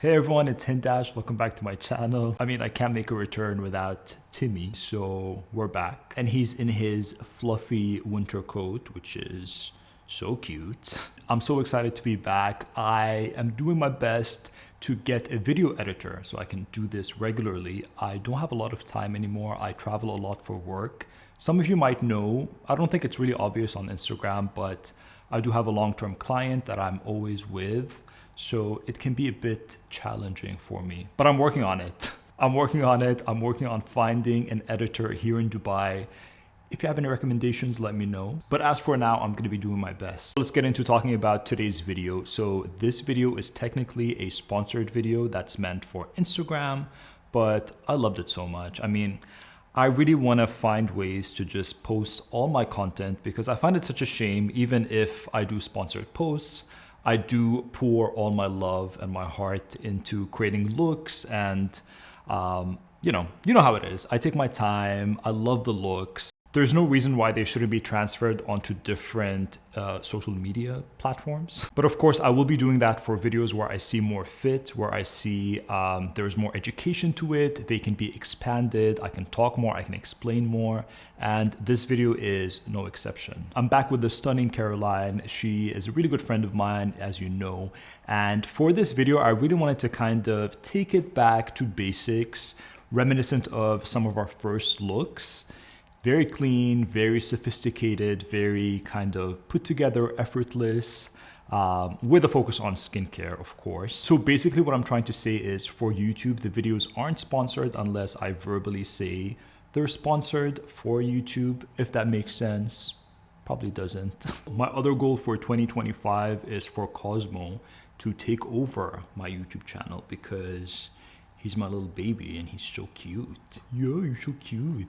Hey everyone, it's Hindash. Welcome back to my channel. I mean, I can't make a return without Timmy, so we're back. And he's in his fluffy winter coat, which is so cute. I'm so excited to be back. I am doing my best to get a video editor so I can do this regularly. I don't have a lot of time anymore. I travel a lot for work. Some of you might know, I don't think it's really obvious on Instagram, but I do have a long-term client that I'm always with. So it can be a bit challenging for me, but I'm working on it. I'm working on finding an editor here in Dubai. If you have any recommendations, let me know. But as for now, I'm gonna be doing my best. Let's get into talking about today's video. So this video is technically a sponsored video that's meant for Instagram, but I loved it so much. I mean, I really wanna find ways to just post all my content because I find it such a shame, even if I do sponsored posts, I do pour all my love and my heart into creating looks and, you know how it is. I take my time. I love the looks. There's no reason why they shouldn't be transferred onto different social media platforms. But of course, I will be doing that for videos where I see more fit, where I see there's more education to it. They can be expanded. I can talk more. I can explain more. And this video is no exception. I'm back with the stunning Caroline. She is a really good friend of mine, as you know. And for this video, I really wanted to kind of take it back to basics, reminiscent of some of our first looks. Very clean, very sophisticated, very kind of put together, effortless, with a focus on skincare, of course. So basically what I'm trying to say is for YouTube, the videos aren't sponsored unless I verbally say they're sponsored for YouTube, if that makes sense. Probably doesn't. My other goal for 2025 is for Cosmo to take over my YouTube channel because he's my little baby and he's so cute. Yeah, you're so cute.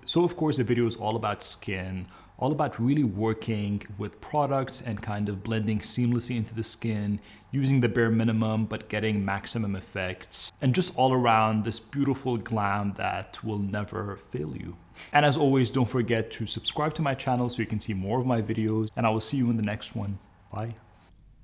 So of course the video is all about skin, all about really working with products and kind of blending seamlessly into the skin, using the bare minimum but getting maximum effects, and just all around this beautiful glam that will never fail you. And as always, don't forget to subscribe to my channel so you can see more of my videos, and I will see you in the next one. Bye.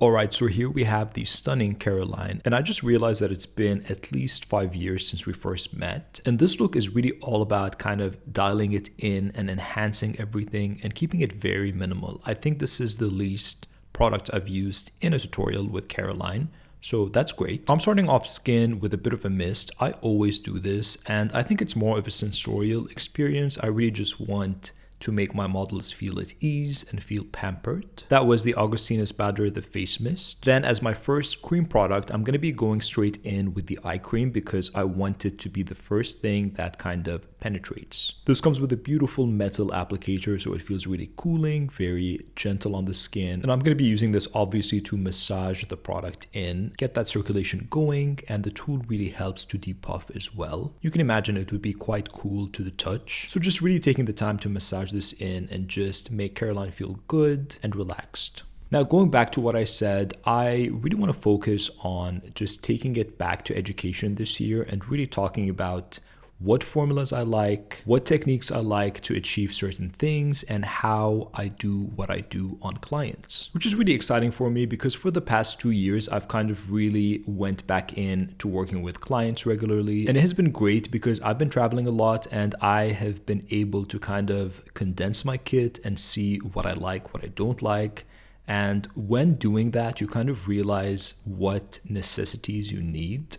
Alright, so here we have the stunning Caroline, and I just realized that it's been at least 5 years since we first met. And this look is really all about kind of dialing it in and enhancing everything and keeping it very minimal. I think this is the least product I've used in a tutorial with Caroline, so that's great. I'm starting off skin with a bit of a mist. I always do this, and I think it's more of a sensorial experience. I really just want to make my models feel at ease and feel pampered. That was the Augustinus Bader the Face Mist. Then as my first cream product, I'm gonna be going straight in with the eye cream because I want it to be the first thing that kind of penetrates. This comes with a beautiful metal applicator, so it feels really cooling, very gentle on the skin. And I'm gonna be using this obviously to massage the product in, get that circulation going, and the tool really helps to depuff as well. You can imagine it would be quite cool to the touch. So just really taking the time to massage this in and just make Caroline feel good and relaxed. Now, going back to what I said, I really want to focus on just taking it back to education this year and really talking about what formulas I like, what techniques I like to achieve certain things, and how I do what I do on clients, which is really exciting for me because for the past 2 years, I've kind of really went back in to working with clients regularly. And it has been great because I've been traveling a lot and I have been able to kind of condense my kit and see what I like, what I don't like. And when doing that, you kind of realize what necessities you need.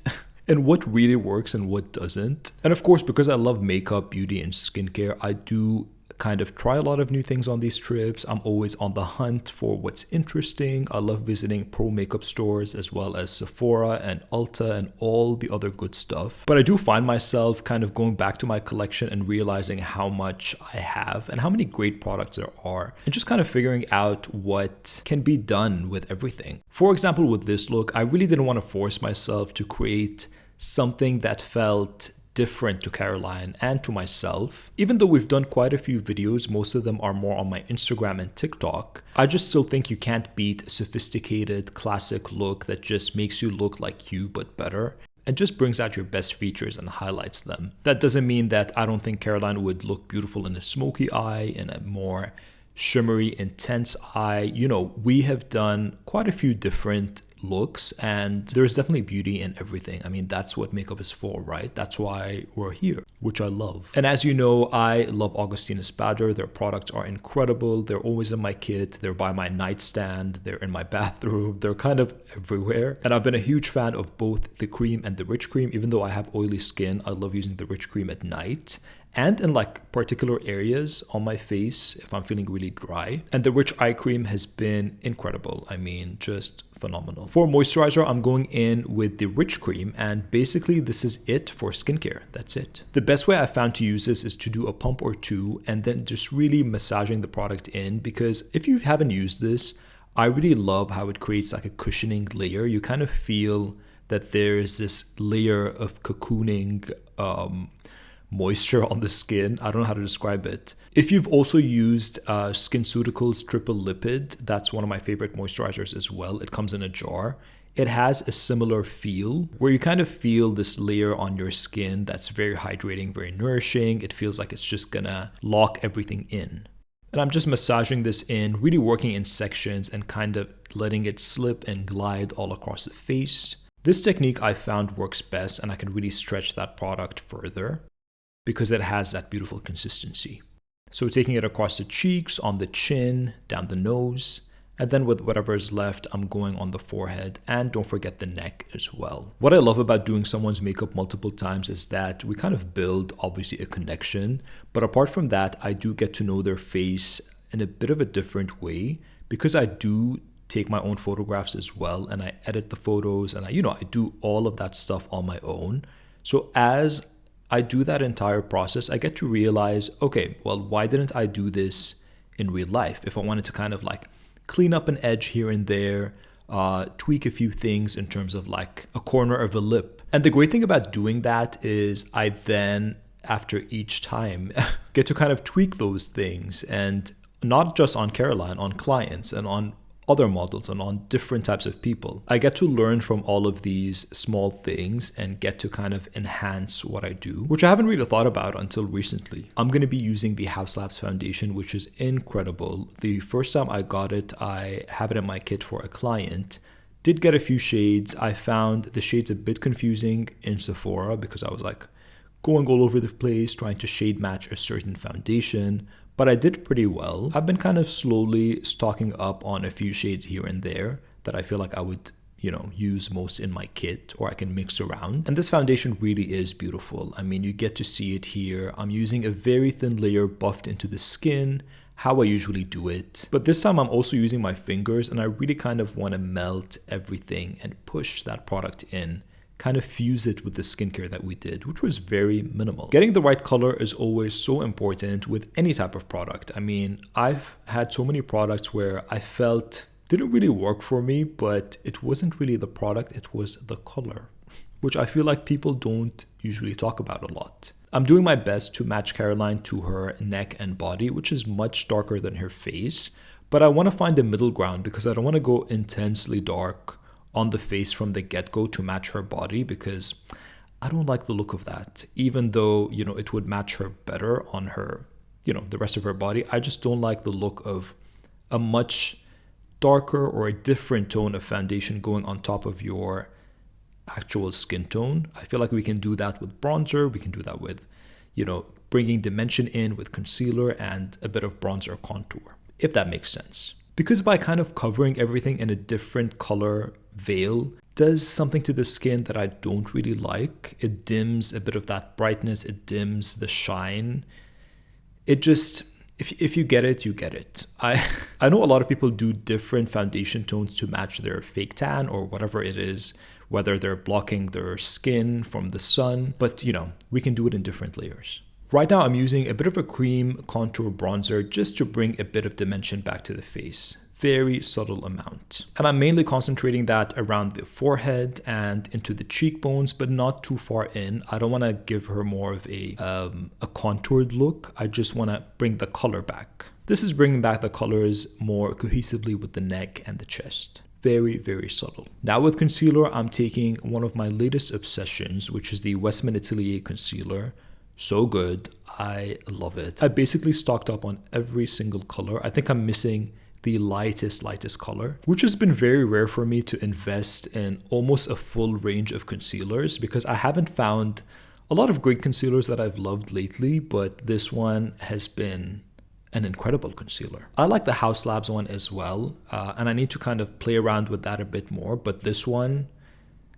And what really works and what doesn't. And of course, because I love makeup, beauty, and skincare, I do kind of try a lot of new things on these trips. I'm always on the hunt for what's interesting. I love visiting pro makeup stores as well as Sephora and Ulta and all the other good stuff. But I do find myself kind of going back to my collection and realizing how much I have and how many great products there are, and just kind of figuring out what can be done with everything. For example, with this look, I really didn't want to force myself to create something that felt different to Caroline and to myself. Even though we've done quite a few videos, most of them are more on my Instagram and TikTok, I just still think you can't beat a sophisticated classic look that just makes you look like you but better and just brings out your best features and highlights them. That doesn't mean that I don't think Caroline would look beautiful in a smoky eye, in a more shimmery, intense eye. You know, we have done quite a few different looks, and there's definitely beauty in everything. I mean, that's what makeup is for, right? That's why we're here, which I love. And as you know, I love Augustin Espadar. Their products are incredible. They're always in my kit. They're by my nightstand. They're in my bathroom. They're kind of everywhere. And I've been a huge fan of both the cream and the rich cream. Even though I have oily skin, I love using the rich cream at night and in like particular areas on my face if I'm feeling really dry. And the rich eye cream has been incredible. I mean, just phenomenal. For moisturizer, I'm going in with the rich cream, and basically this is it for skincare. That's it. The best way I found to use this is to do a pump or two and then just really massaging the product in, because if you haven't used this, I really love how it creates like a cushioning layer. You kind of feel that there is this layer of cocooning moisture on the skin. I don't know how to describe it. If you've also used SkinCeuticals Triple Lipid, that's one of my favorite moisturizers as well. It comes in a jar. It has a similar feel where you kind of feel this layer on your skin that's very hydrating, very nourishing. It feels like it's just gonna lock everything in. And I'm just massaging this in, really working in sections and kind of letting it slip and glide all across the face. This technique I found works best, and I can really stretch that product further because it has that beautiful consistency. So taking it across the cheeks, on the chin, down the nose, and then with whatever is left, I'm going on the forehead, and don't forget the neck as well. What I love about doing someone's makeup multiple times is that we kind of build obviously a connection, but apart from that, I do get to know their face in a bit of a different way because I do take my own photographs as well, and I edit the photos, and I do all of that stuff on my own. So as I do that entire process, I get to realize, okay, well, why didn't I do this in real life? If I wanted to kind of like clean up an edge here and there, tweak a few things in terms of like a corner of a lip. And the great thing about doing that is I then, after each time, get to kind of tweak those things, and not just on Caroline, on clients and on other models and on different types of people. I get to learn from all of these small things and get to kind of enhance what I do, which I haven't really thought about until recently. I'm going to be using the Haus Labs foundation, which is incredible. The first time I got it, I have it in my kit for a client. Did get a few shades. I found the shades a bit confusing in Sephora because I was like going all over the place trying to shade match a certain foundation. But I did pretty well. I've been kind of slowly stocking up on a few shades here and there that I feel like I would, use most in my kit, or I can mix around. And this foundation really is beautiful. I mean, you get to see it here. I'm using a very thin layer buffed into the skin, how I usually do it. But this time I'm also using my fingers, and I really kind of want to melt everything and push that product in, kind of fuse it with the skincare that we did, which was very minimal. Getting the right color is always so important with any type of product. I mean, I've had so many products where I felt didn't really work for me, but it wasn't really the product, it was the color, which I feel like people don't usually talk about a lot. I'm doing my best to match Caroline to her neck and body, which is much darker than her face, but I want to find a middle ground because I don't want to go intensely dark on the face from the get-go to match her body, because I don't like the look of that. Even though, it would match her better on her, the rest of her body, I just don't like the look of a much darker or a different tone of foundation going on top of your actual skin tone. I feel like we can do that with bronzer. We can do that with, bringing dimension in with concealer and a bit of bronzer contour, if that makes sense. Because by kind of covering everything in a different color veil does something to the skin that I don't really like. It dims a bit of that brightness. It dims the shine. It just, if you get it, you get it. I know a lot of people do different foundation tones to match their fake tan or whatever it is, whether they're blocking their skin from the sun, but we can do it in different layers. Right now, I'm using a bit of a cream contour bronzer just to bring a bit of dimension back to the face. Very subtle amount. And I'm mainly concentrating that around the forehead and into the cheekbones, but not too far in. I don't want to give her more of a contoured look. I just want to bring the color back. This is bringing back the colors more cohesively with the neck and the chest. Very, very subtle. Now with concealer, I'm taking one of my latest obsessions, which is the Westman Atelier concealer. So good. I love it. I basically stocked up on every single color. I think I'm missing the lightest color, which has been very rare for me to invest in almost a full range of concealers because I haven't found a lot of great concealers that I've loved lately, but this one has been an incredible concealer. I like the House Labs one as well, and I need to kind of play around with that a bit more, but this one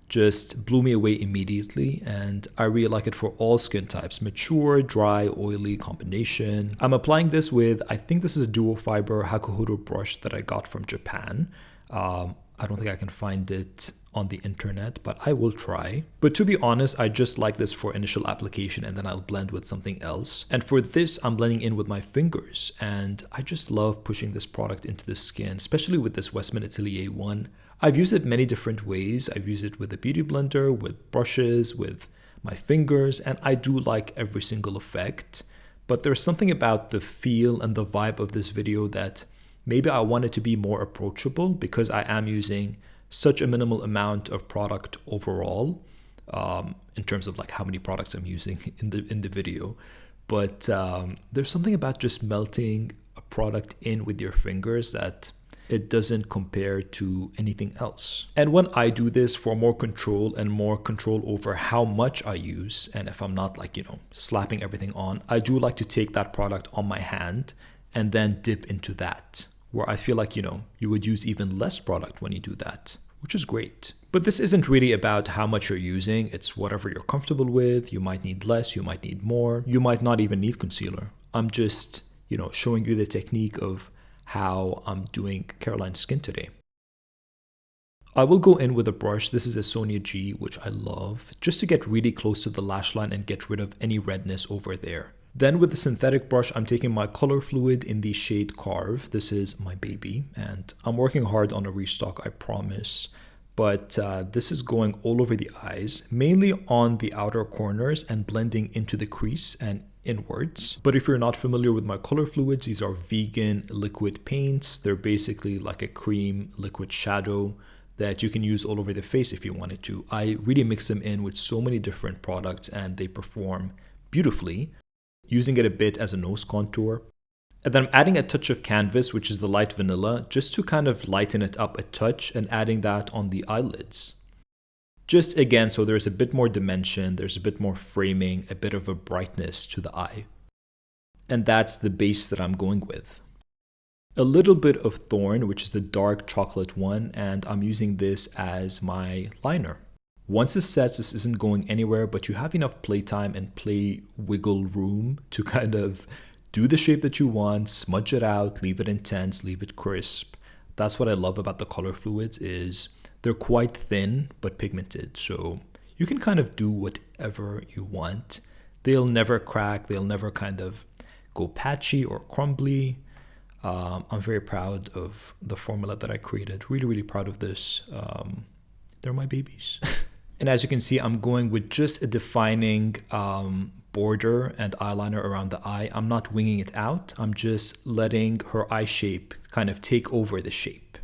just blew me away immediately, and I really like it for all skin types: mature, dry, oily combination. I'm applying this with, I think this is a dual fiber Hakuhodo brush that I got from Japan. I don't think I can find it on the internet, but I will try. But to be honest, I just like this for initial application, and then I'll blend with something else. And for this, I'm blending in with my fingers, and I just love pushing this product into the skin, especially with this Westman Atelier one. I've used it many different ways. I've used it with a beauty blender, with brushes, with my fingers, and I do like every single effect. But there's something about the feel and the vibe of this video that maybe I want it to be more approachable because I am using such a minimal amount of product overall, in terms of like how many products I'm using in the video. But there's something about just melting a product in with your fingers that it doesn't compare to anything else. And when I do this for more control and more control over how much I use, and if I'm not like, slapping everything on, I do like to take that product on my hand and then dip into that, where I feel like, you would use even less product when you do that, which is great. But this isn't really about how much you're using. It's whatever you're comfortable with. You might need less, you might need more. You might not even need concealer. I'm just, showing you the technique of how I'm doing Caroline's skin today. I will go in with a brush. This is a Sonia G, which I love, just to get really close to the lash line and get rid of any redness over there. Then with the synthetic brush, I'm taking my color fluid in the shade Carve. This is my baby, and I'm working hard on a restock, I promise. But this is going all over the eyes, mainly on the outer corners and blending into the crease and inwards. But if you're not familiar with my color fluids, these are vegan liquid paints. They're basically like a cream liquid shadow that you can use all over the face if you wanted to. I really mix them in with so many different products and they perform beautifully, using it a bit as a nose contour. And then I'm adding a touch of canvas, which is the light vanilla, just to kind of lighten it up a touch, and adding that on the eyelids. Just again, so there's a bit more dimension, there's a bit more framing, a bit of a brightness to the eye. And that's the base that I'm going with. A little bit of Thorn, which is the dark chocolate one, and I'm using this as my liner. Once it sets, this isn't going anywhere, but you have enough playtime and play wiggle room to kind of do the shape that you want, smudge it out, leave it intense, leave it crisp. That's what I love about the color fluids, is they're quite thin but pigmented, so you can kind of do whatever you want. They'll never crack, they'll never kind of go patchy or crumbly. I'm very proud of the formula that I created. Really, really proud of this. They're my babies. And as you can see, I'm going with just a defining border and eyeliner around the eye. I'm not winging it out. I'm just letting her eye shape kind of take over the shape.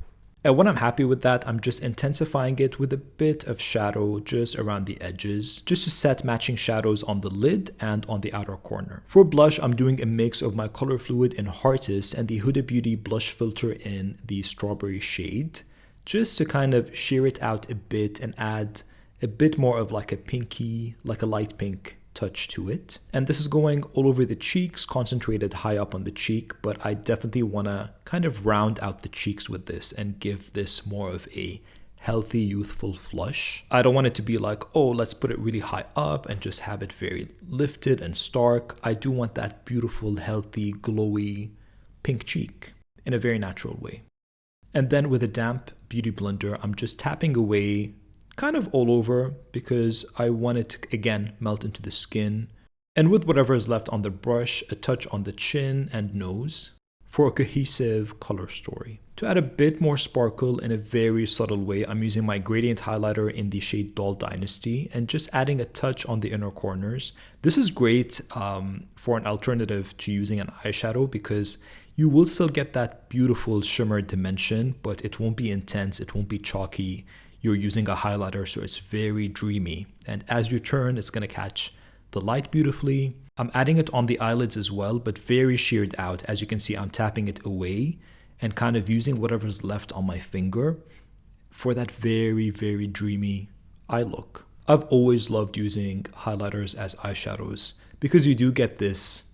And when I'm happy with that, I'm just intensifying it with a bit of shadow just around the edges, just to set matching shadows on the lid and on the outer corner. For blush, I'm doing a mix of my color fluid in Heartist and the Huda Beauty blush filter in the strawberry shade, just to kind of sheer it out a bit and add a bit more of like a pinky, like a light pink touch to it. And this is going all over the cheeks, concentrated high up on the cheek, but I definitely want to kind of round out the cheeks with this and give this more of a healthy, youthful flush. I don't want it to be like, oh, let's put it really high up and just have it very lifted and stark. I do want that beautiful, healthy, glowy pink cheek in a very natural way. And then with a damp beauty blender, I'm just tapping away kind of all over because I want it to, again, melt into the skin. And with whatever is left on the brush, a touch on the chin and nose for a cohesive color story. To add a bit more sparkle in a very subtle way, I'm using my gradient highlighter in the shade Doll Dynasty and just adding a touch on the inner corners. This is great for an alternative to using an eyeshadow because you will still get that beautiful shimmer dimension, but it won't be intense, it won't be chalky. You're using a highlighter, so it's very dreamy. And as you turn, it's going to catch the light beautifully. I'm adding it on the eyelids as well, but very sheared out. As you can see, I'm tapping it away and kind of using whatever's left on my finger for that very, very dreamy eye look. I've always loved using highlighters as eyeshadows because you do get this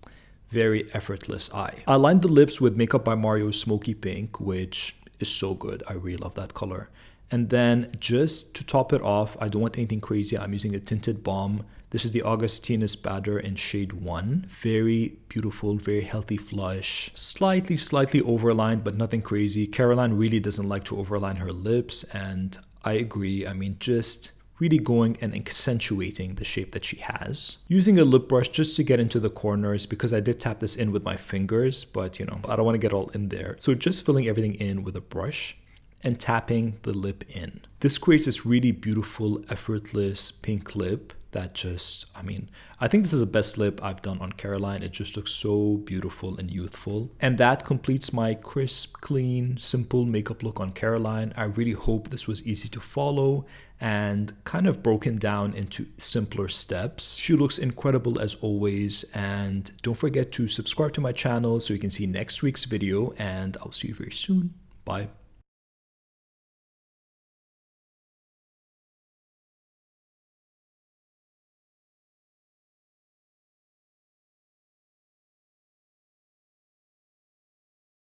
very effortless eye. I lined the lips with Makeup by Mario's Smoky Pink, which is so good. I really love that color. And then just to top it off, I don't want anything crazy. I'm using a tinted balm. This is the Augustinus Bader in shade 1. Very beautiful, very healthy flush. Slightly overlined, but nothing crazy. Caroline really doesn't like to overline her lips, and I agree. I mean, just really going and accentuating the shape that she has. Using a lip brush just to get into the corners because I did tap this in with my fingers, but you know, I don't want to get all in there. So just filling everything in with a brush and tapping the lip in. This creates this really beautiful, effortless pink lip that just, I mean, I think this is the best lip I've done on Caroline. It just looks so beautiful and youthful. And that completes my crisp, clean, simple makeup look on Caroline. I really hope this was easy to follow and kind of broken down into simpler steps. She looks incredible as always, and don't forget to subscribe to my channel so you can see next week's video, and I'll see you very soon. Bye.